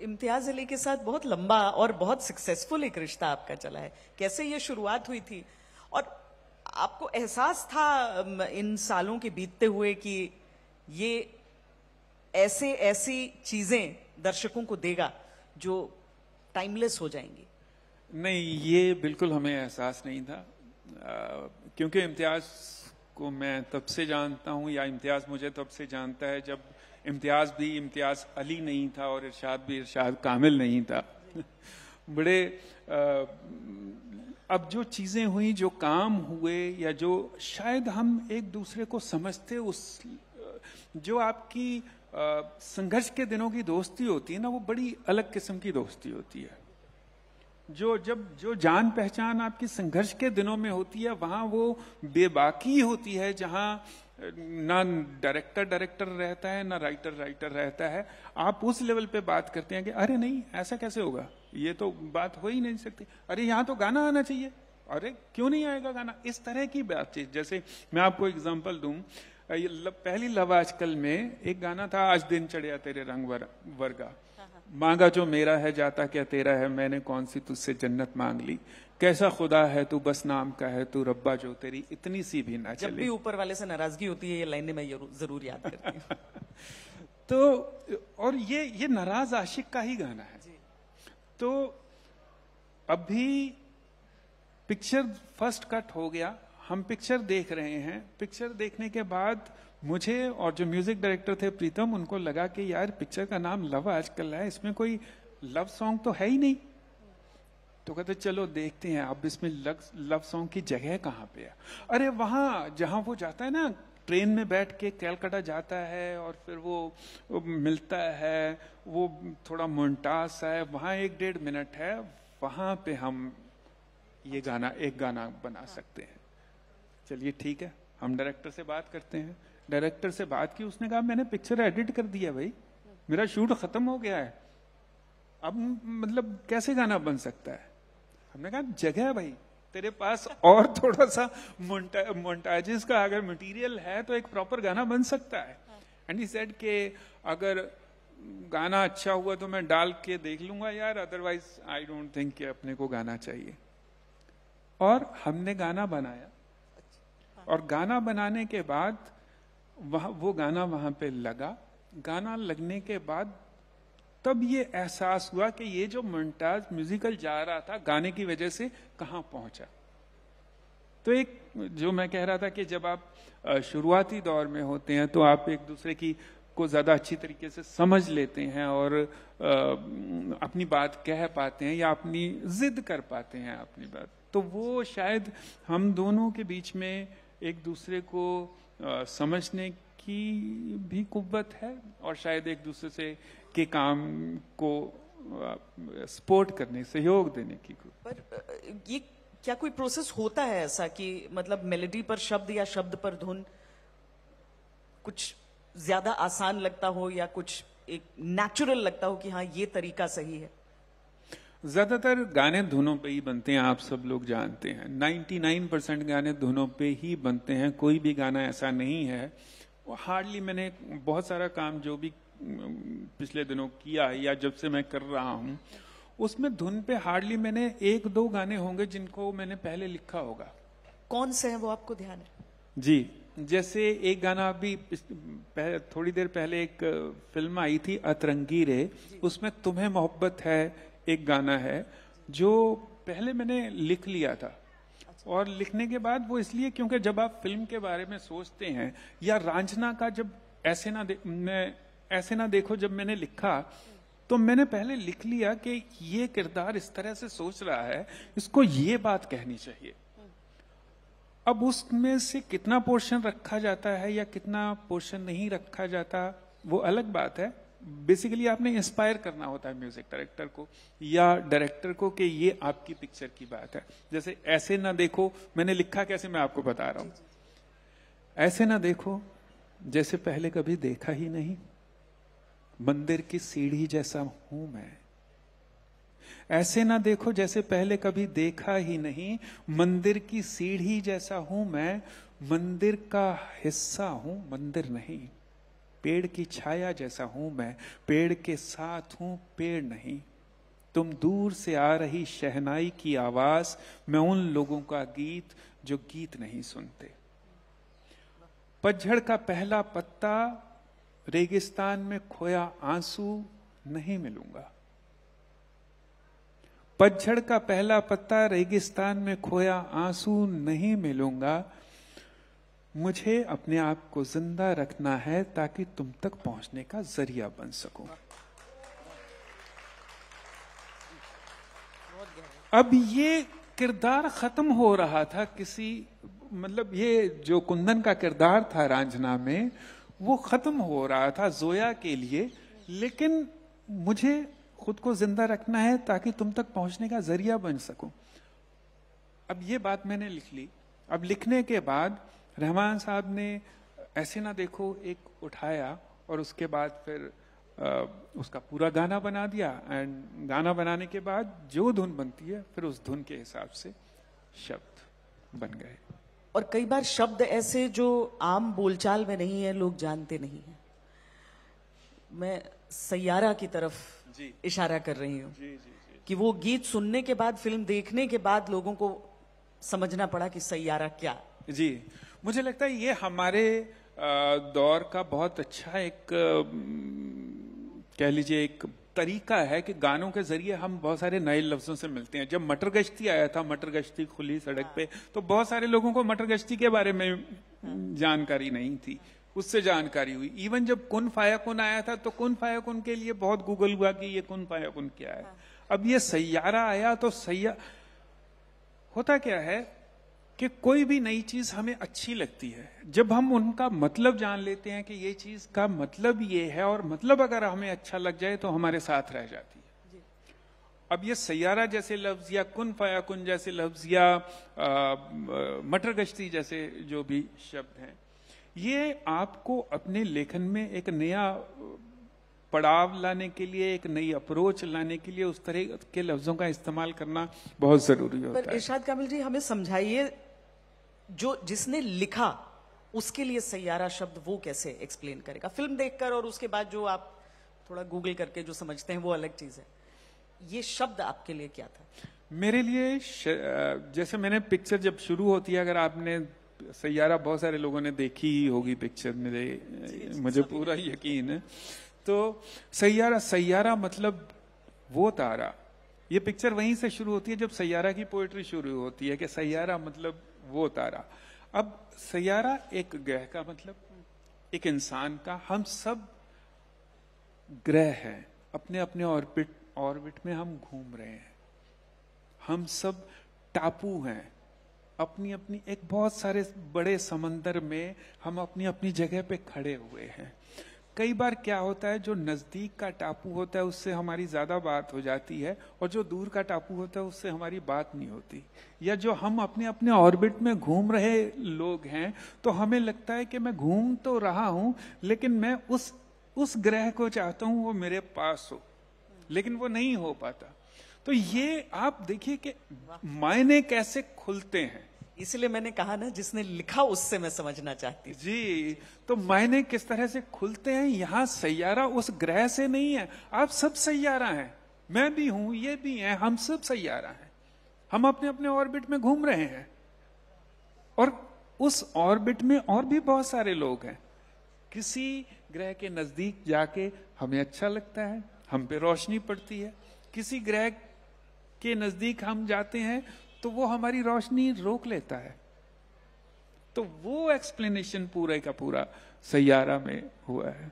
इम्तियाज अली के साथ बहुत लंबा और बहुत सक्सेसफुल एक रिश्ता आपका चला है, कैसे ये शुरुआत हुई थी और आपको एहसास था इन सालों के बीतते हुए कि ये ऐसी चीजें दर्शकों को देगा जो टाइमलेस हो जाएंगी? नहीं, ये बिल्कुल हमें एहसास नहीं था, क्योंकि इम्तियाज को मैं तब से जानता हूँ, या इम्तियाज मुझे तब से जानता है जब इम्तियाज भी इम्तियाज अली नहीं था और इरशाद भी इरशाद कामिल नहीं था। बड़े अब जो चीजें हुई, जो काम हुए, या जो शायद हम एक दूसरे को समझते, उस जो आपकी संघर्ष के दिनों की दोस्ती होती है ना, वो बड़ी अलग किस्म की दोस्ती होती है। जो जान पहचान आपकी संघर्ष के दिनों में होती है, वहां वो बेबाकी होती है, जहां ना डायरेक्टर रहता है, ना राइटर रहता है। आप उस लेवल पे बात करते हैं कि अरे नहीं, ऐसा कैसे होगा, ये तो बात हो ही नहीं सकती, अरे यहाँ तो गाना आना चाहिए, अरे क्यों नहीं आएगा गाना, इस तरह की बातचीत। जैसे मैं आपको एग्जांपल दूं, पहली लव आजकल में एक गाना था, आज दिन चढ़िया तेरे रंग वर्गा, मांगा जो मेरा है जाता क्या तेरा है, मैंने कौन सी तुझसे जन्नत मांग ली, कैसा खुदा है तू बस नाम का है, तू रब्बा जो तेरी इतनी सी भी ना चले। जब भी ऊपर वाले से नाराजगी होती है, ये लाइनें मैं जरूर याद करती हूँ। तो और ये नाराज आशिक का ही गाना है। तो अभी पिक्चर फर्स्ट कट हो गया, हम पिक्चर देख रहे हैं। पिक्चर देखने के बाद मुझे और जो म्यूजिक डायरेक्टर थे प्रीतम, उनको लगा कि यार पिक्चर का नाम लव आजकल है, इसमें कोई लव सॉन्ग तो है ही नहीं। तो कहते चलो देखते हैं, अब इसमें लव सॉन्ग की जगह कहाँ पे है। अरे वहां जहां वो जाता है ना, ट्रेन में बैठ के कलकत्ता जाता है और फिर वो मिलता है, वो थोड़ा मोन्टास है, वहां 1-1.5 मिनट है, वहां पे हम ये गाना एक गाना बना सकते हैं। चलिए ठीक है, हम डायरेक्टर से बात करते हैं। डायरेक्टर से बात की, उसने कहा मैंने पिक्चर एडिट कर दिया भाई, मेरा शूट खत्म हो गया है, अब मतलब कैसे गाना बन सकता है। हमने कहा जगह है भाई तेरे पास, और थोड़ा सा मोन्टाजेस का अगर मटेरियल है तो एक प्रॉपर गाना बन सकता है। एंड ही सेड कि अगर गाना अच्छा हुआ तो मैं डाल के देख लूंगा यार, अदरवाइज आई डोंट थिंक कि अपने को गाना चाहिए। और हमने गाना बनाया, और गाना बनाने के बाद वो गाना वहां पे लगा। गाना लगने के बाद तब ये एहसास हुआ कि ये जो मोन्टाज म्यूजिकल जा रहा था गाने की वजह से कहां पहुंचा। तो एक जो मैं कह रहा था कि जब आप शुरुआती दौर में होते हैं तो आप एक दूसरे की को ज्यादा अच्छी तरीके से समझ लेते हैं और अपनी बात कह पाते हैं या अपनी जिद कर पाते हैं अपनी बात। तो वो शायद हम दोनों के बीच में एक दूसरे को समझने की भी कुव्वत है, और शायद एक दूसरे से के काम को सपोर्ट करने, सहयोग देने की कुव्वत। पर ये क्या कोई प्रोसेस होता है ऐसा कि मतलब मेलोडी पर शब्द या शब्द पर धुन कुछ ज्यादा आसान लगता हो, या कुछ एक नेचुरल लगता हो कि हाँ ये तरीका सही है? ज्यादातर गाने धुनों पे ही बनते हैं, आप सब लोग जानते हैं। 99% गाने धुनों पे ही बनते हैं, कोई भी गाना ऐसा नहीं है। हार्डली मैंने बहुत सारा काम जो भी पिछले दिनों किया या जब से मैं कर रहा हूं, उसमें धुन पे हार्डली मैंने 1-2 गाने होंगे जिनको मैंने पहले लिखा होगा। कौन से हैं वो आपको ध्यान है? जी, जैसे एक गाना अभी थोड़ी देर पहले एक फिल्म आई थी अतरंगी रे, उसमें तुम्हें मोहब्बत है एक गाना है जो पहले मैंने लिख लिया था। और लिखने के बाद वो इसलिए क्योंकि जब आप फिल्म के बारे में सोचते हैं, या रांझना का जब ऐसे ना देखो जब मैंने लिखा, तो मैंने पहले लिख लिया कि ये किरदार इस तरह से सोच रहा है, इसको ये बात कहनी चाहिए। अब उसमें से कितना पोर्शन रखा जाता है या कितना पोर्शन नहीं रखा जाता वो अलग बात है। बेसिकली आपने इंस्पायर करना होता है म्यूजिक डायरेक्टर को या डायरेक्टर को कि ये आपकी पिक्चर की बात है। जैसे ऐसे ना देखो, मैंने लिखा कैसे मैं आपको बता रहा हूं। ऐसे ना देखो जैसे पहले कभी देखा ही नहीं, मंदिर की सीढ़ी जैसा हूं मैं। ऐसे ना देखो जैसे पहले कभी देखा ही नहीं, मंदिर की सीढ़ी जैसा हूं मैं। मंदिर का हिस्सा हूं, मंदिर नहीं। पेड़ की छाया जैसा हूं मैं, पेड़ के साथ हूं, पेड़ नहीं। तुम दूर से आ रही शहनाई की आवाज, मैं उन लोगों का गीत जो गीत नहीं सुनते। पतझड़ का पहला पत्ता, रेगिस्तान में खोया आंसू, नहीं मिलूंगा। पतझड़ का पहला पत्ता, रेगिस्तान में खोया आंसू, नहीं मिलूंगा। मुझे अपने आप को जिंदा रखना है ताकि तुम तक पहुंचने का जरिया बन सकूं। अब ये किरदार खत्म हो रहा था किसी, मतलब ये जो कुंदन का किरदार था रांझना में, वो खत्म हो रहा था जोया के लिए, लेकिन मुझे खुद को जिंदा रखना है ताकि तुम तक पहुंचने का जरिया बन सकूं। अब ये बात मैंने लिख ली। अब लिखने के बाद रहमान साहब ने ऐसे ना देखो एक उठाया और उसके बाद फिर उसका पूरा गाना बना दिया। एंड गाना बनाने के बाद जो धुन बनती है फिर उस धुन के हिसाब से शब्द बन गए। और कई बार शब्द ऐसे जो आम बोलचाल में नहीं है, लोग जानते नहीं है। मैं सैयारा की तरफ इशारा कर रही हूँ कि वो गीत सुनने के बाद, फिल्म देखने के बाद लोगों को समझना पड़ा कि सैयारा क्या। जी, मुझे लगता है ये हमारे दौर का बहुत अच्छा एक कह लीजिए एक तरीका है कि गानों के जरिए हम बहुत सारे नए लफ्जों से मिलते हैं। जब मटर गश्ती आया था, मटर गश्ती खुली सड़क पे, तो बहुत सारे लोगों को मटर गश्ती के बारे में जानकारी नहीं थी, उससे जानकारी हुई। इवन जब कुन फाया कुन आया था तो कुन फाया कुन के लिए बहुत गूगल हुआ कि ये कुन फाया कुन क्या है। अब ये सैयारा आया तो होता क्या है कि कोई भी नई चीज हमें अच्छी लगती है जब हम उनका मतलब जान लेते हैं कि ये चीज का मतलब ये है, और मतलब अगर हमें अच्छा लग जाए तो हमारे साथ रह जाती है। अब ये सैयारा जैसे लफ्ज या कुन फाया कुन जैसे लफ्ज या मटर गश्ती जैसे जो भी शब्द हैं, ये आपको अपने लेखन में एक नया पड़ाव लाने के लिए, एक नई अप्रोच लाने के लिए उस तरह के लफ्जों का इस्तेमाल करना बहुत जरूरी होता है। पर इरशाद कामिल जी, हमें समझाइए, जो जिसने लिखा उसके लिए सैयारा शब्द वो कैसे एक्सप्लेन करेगा? फिल्म देखकर और उसके बाद जो आप थोड़ा गूगल करके जो समझते हैं वो अलग चीज है। ये शब्द आपके लिए क्या था? मेरे लिए जैसे मैंने पिक्चर जब शुरू होती है, अगर आपने सैयारा, बहुत सारे लोगों ने देखी ही होगी पिक्चर, मुझे पूरा यकीन है। तो सैयारा मतलब वो तारा। ये पिक्चर वहीं से शुरू होती है जब सैयारा की पोएट्री शुरू होती है कि सैयारा मतलब वो तारा। अब सैयारा एक ग्रह का मतलब, एक इंसान का, हम सब ग्रह हैं, अपने अपने ऑर्बिट में हम घूम रहे हैं। हम सब टापू हैं, अपनी अपनी एक बहुत सारे बड़े समंदर में हम अपनी अपनी जगह पे खड़े हुए हैं। कई बार क्या होता है, जो नजदीक का टापू होता है उससे हमारी ज्यादा बात हो जाती है, और जो दूर का टापू होता है उससे हमारी बात नहीं होती। या जो हम अपने अपने ऑर्बिट में घूम रहे लोग हैं, तो हमें लगता है कि मैं घूम तो रहा हूं, लेकिन मैं उस ग्रह को चाहता हूं वो मेरे पास हो, लेकिन वो नहीं हो पाता। तो ये आप देखिए कि मायने कैसे खुलते हैं। इसलिए मैंने कहा ना, जिसने लिखा उससे मैं समझना चाहती हूँ। जी, तो मायने किस तरह से खुलते हैं। यहाँ सैयारा उस ग्रह से नहीं है, आप सब सैयारा हैं, मैं भी हूं, ये भी है, हम सब सैयारा हैं। हम अपने अपने ऑर्बिट में घूम रहे हैं, और उस ऑर्बिट में और भी बहुत सारे लोग हैं। किसी ग्रह के नजदीक जाके हमें अच्छा लगता है, हम पे रोशनी पड़ती है। किसी ग्रह के नजदीक हम जाते हैं तो वो हमारी रोशनी रोक लेता है। तो वो एक्सप्लेनेशन पूरे का पूरा सैयारा में हुआ है।